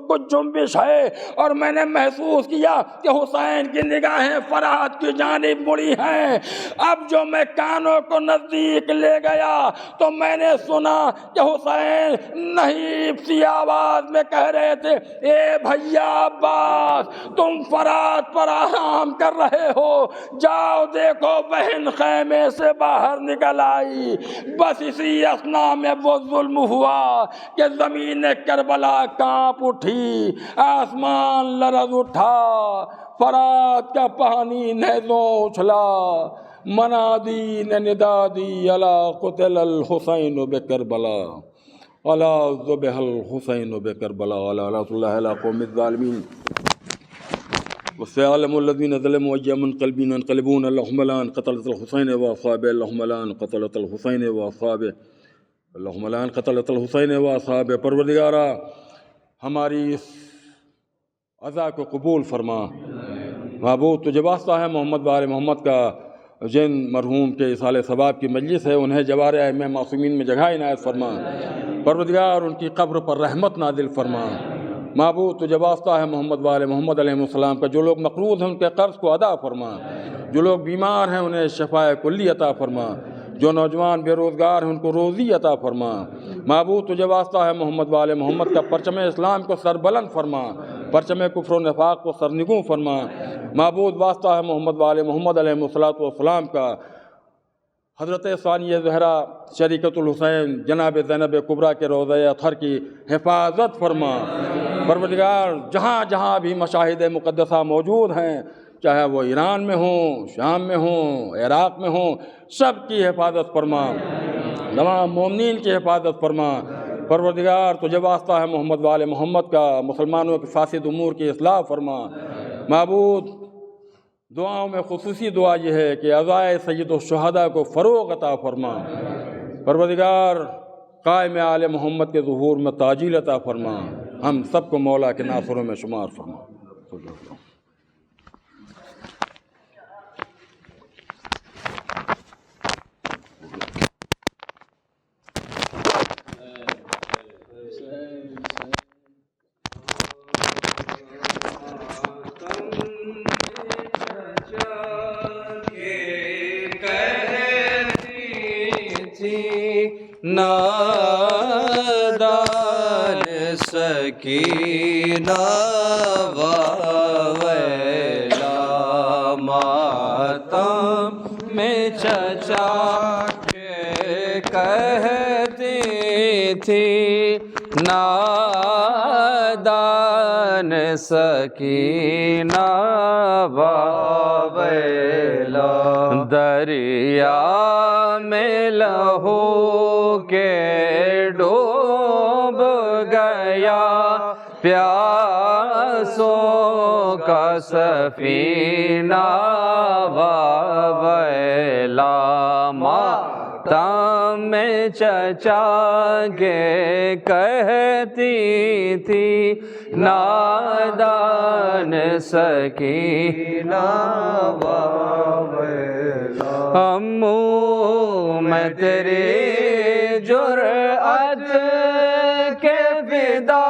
کچھ جنبش ہے، اور میں نے محسوس کیا کہ حسین کی نگاہیں فرات کی جانب مڑی ہیں۔ اب جو میں کانوں کو نزدیک لے گیا تو میں نے سنا کہ حسین نحیف سی آواز میں کہہ رہے تھے، اے بھیا عباس، تم فرات پر آرام کر رہے ہو، جاؤ دیکھو بہن خیمے سے باہر نکل آئی۔ بس اسی اثنا میں وہ ظلم ہوا کہ زمین کربلا کانپ اٹھی، آسمان لرز اٹھا، فرات کا پانی نیزوں اچھلا، منادی نے ندا دی، الا قتل الحسین بکربلا، الا ذبح الحسین بکربلا، الا لعنۃ اللہ علی قوم الظالمین، وسيعلم الذين ظلموا أي منقلب ينقلبون، اللهم لعن قتلة الحسين وأصحابه، اللهم لعن قتلة الحسين وأصحابه، اللهم لعن قتلة الحسين وأصحابه۔ پروردگارا ہماری اس عزا کو قبول فرما۔ معبود تجھے واسطہ ہے محمد وآل محمد کا جن مرحوم کے اصال ثواب کی مجلس ہے، انہیں جوار ائمہ معصومین میں جگہ عنایت فرما۔ پروردگار ان کی قبر پر رحمت نازل فرما۔ معبود تجھے واسطہ ہے محمد وآل محمد علیہ السلام کا جو لوگ مقروض ہیں ان کے قرض کو ادا فرما، جو لوگ بیمار ہیں انہیں شفاء کلی عطا فرما، جو نوجوان بے روزگار ہیں ان کو روزی عطا فرما۔ معبود تجھے واسطہ ہے محمد وآل محمد کا پرچم اسلام کو سربلند فرما، پرچم کفر و نفاق کو سرنگوں فرما۔ معبود واسطہ ہے محمد وآل محمد علیہ السلام کا حضرت ثانیہ زہرا شریکۃ الحسین جناب زینب کبریٰ کے روضہ اطہر کی حفاظت فرما۔ پروردگار جہاں جہاں بھی مشاہد مقدسہ موجود ہیں، چاہے وہ ایران میں ہوں، شام میں ہوں، عراق میں ہوں، سب کی حفاظت فرما، تمام مومنین کی حفاظت فرما۔ پروردگار تجھے واسطہ ہے محمد وآل محمد کا مسلمانوں کے فاسد امور کی اصلاح فرما۔ معبود دعاؤں میں خصوصی دعا یہ ہے کہ عزائے سید الشہداء کو فروغ عطا فرما۔ پروردگار قائم آل محمد کے ظہور میں تعجیل عطا فرما، ہم سب کو مولا کے ناصروں میں شمار فرما۔ نادان سکینہ واویلا ماتم میں چچا کے کہتی تھی، نادان سکینہ واویلا، دریا میں لہو کے ڈوب گیا، پیاسوں کا سفینہ واویلا، ماتم میں چچا کے کہتی تھی، نادان سکینہ واویلا، امو میں تیری جرأت کے فدا،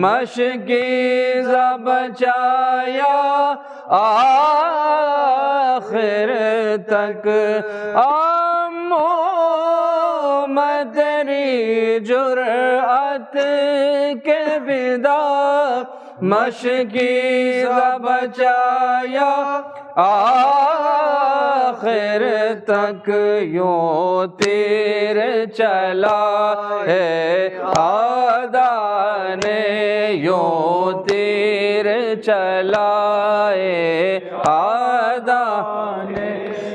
مشکیزہ بچایا آخر تک، امو میں تیری جرأت کے فدا، مشکیزہ بچایا آخر تک یوں تیر چلا ہے آدان یوں تیر چلائے آدان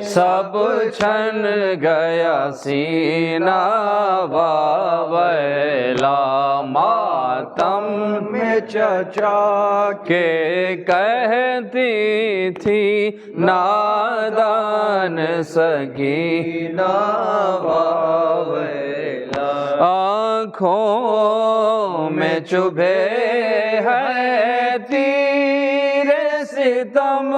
سب چھن گیا سینہ واویلا ماتم میں چچا کے کہتی تھی نادان سکینہ واویلا آنکھوں میں چبھے ہے تیر ستم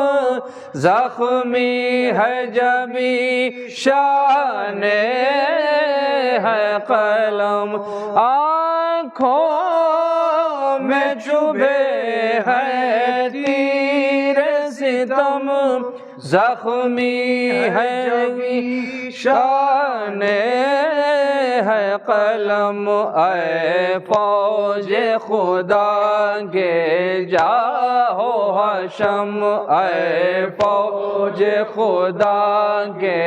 زخمی ہے جبھی شان ہے قلم آنکھوں میں چبھے ہے تیر ستم زخمی ہے جبھی شان ہے قلم اے فوج خدا کے جاہو حشم اے فوج خدا کے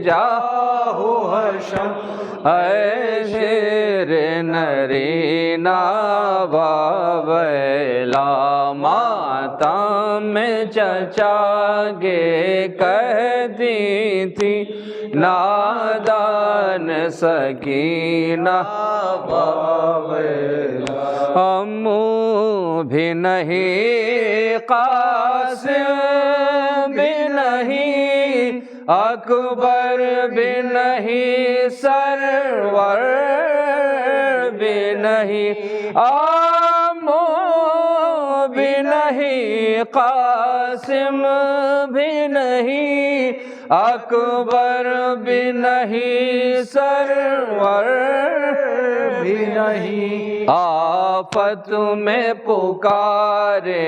جاہو حشم اے شیر نرینا واویلا ماتم میں چچا کے کہتی تھی نادان سکینہ واویلا امو بھی نہیں قاسم بھی نہیں اکبر بھی نہیں سرور بھی نہیں امو بھی نہیں قاسم بھی نہیں اکبر بھی نہیں سرور بھی نہیں آفت میں پکارے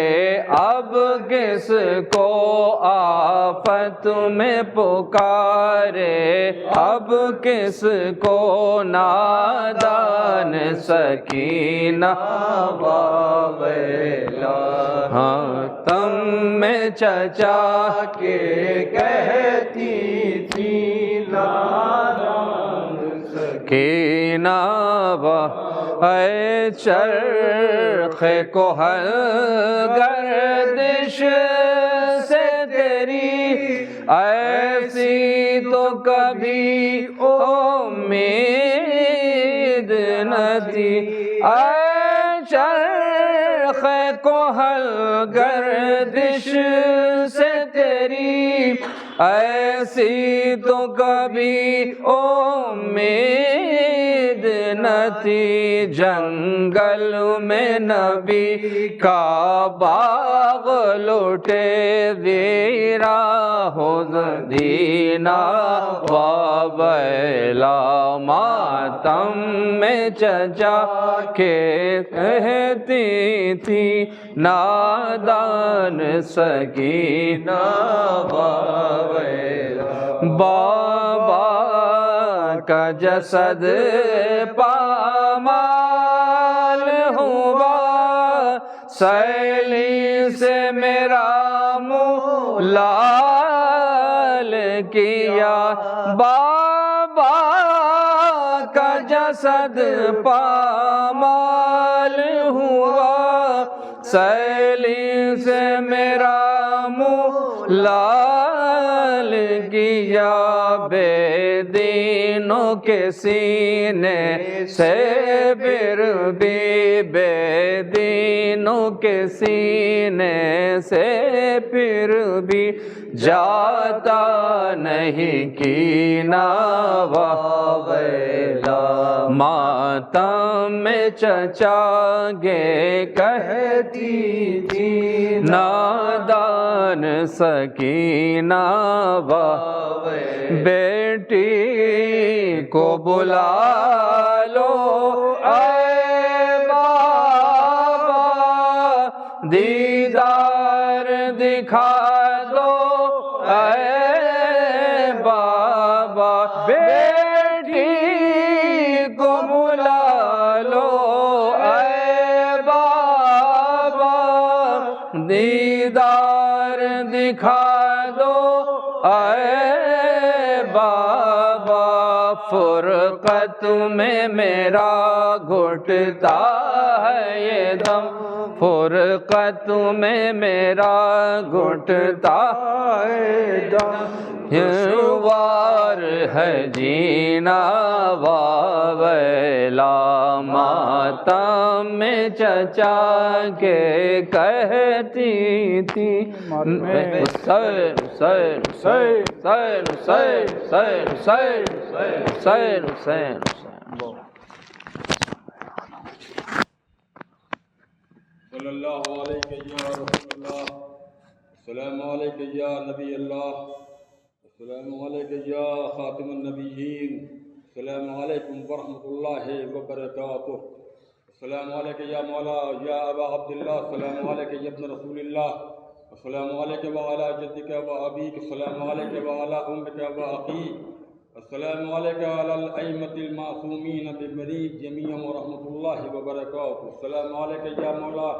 اب کس کو آفت میں پکارے اب کس کو نادان سکینہ واویلا تم میں چچا کے کہتی تھی نادان سکینہ اے چرخ کوہل گردش سے تیری ایسی تو کبھی امید نہ تھی اے چرخ کوہل گردش سے تیری ایسی تو کبھی امید نہ تھی جنگل میں نبی کا باغ لوٹے ویرا ہو دینا واویلا ماتم میں چچا کے کہتی تھی نادان سکینہ واویلا بابا کا جسد پامال ہوا سیلی سے میرا منہ لال کیا بابا کا جسد پامال ہوا سیلی سے میرا منہ لال کیا بے دینوں کے سینے سے پھر بھی بے دینوں کے سینے سے پھر بھی جاتا نہیں کینہ واویلا ماتم میں چچا گے کہتی تھی نادان سکینہ واویلا بیٹی کو بلا لو اے بابا دیدار دکھا دو اے بابا بیٹی کو بلا لو اے بابا دیدار دکھا دو میں میرا گھٹتا ہے یہ دم، فرقت میں میرا گھٹتا ہے دم، وار ہے جینا واویلا ماتم میں چچا کے کہتی تھی حسین حسین حسین حسین حسین حسین حسین حسین صلی اللہ علیہ یا رسول اللہ، السلام علیکم یا نبی اللہ، السلام علیکم یا خاتم النبیین، السلام علیکم ورحمۃ اللہ وبرکاتہ، السلام علیکم یا مولا یا ابا عبداللہ، السلام علیکم یا ابن رسول اللہ، السلام علیکم وعلی جدک و ابیک، السلام علیکم وعلی امک و اخیک، السلام علیکم وعلی الائمۃ المعصومین بمریض جمیعا ورحمۃ اللہ وبرکاتہ، السلام علیکم یا مولا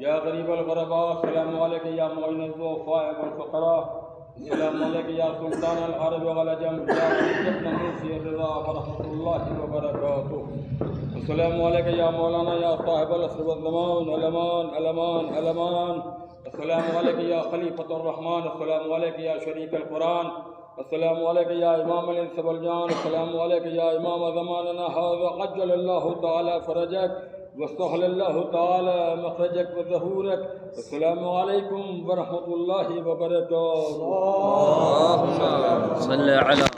یا غریب الغرباء، السلام علیکم یا معین الضعفاء والفقراء، السلام علیکم یا سلطان العرب والعجم، یا ابن موسی الرضا ورحمۃ اللہ وبرکاتہ، السلام علیکم یا مولانا یا صاحب العصر والزمان، علمان علمان علمان، السلام علیکم یا خلیفۃ الرحمن، السلام علیکم یا شریک القرآن، السلام علیکم یا امام الانس والجان، السلام علیکم یا امام زماننا هذا، عجل اللہ تعالی فرجک واستحل اللہ تعالی مخرجک وظہورک، السلام علیکم ورحمۃ اللہ وبرکاتہ۔ اللہم صل علی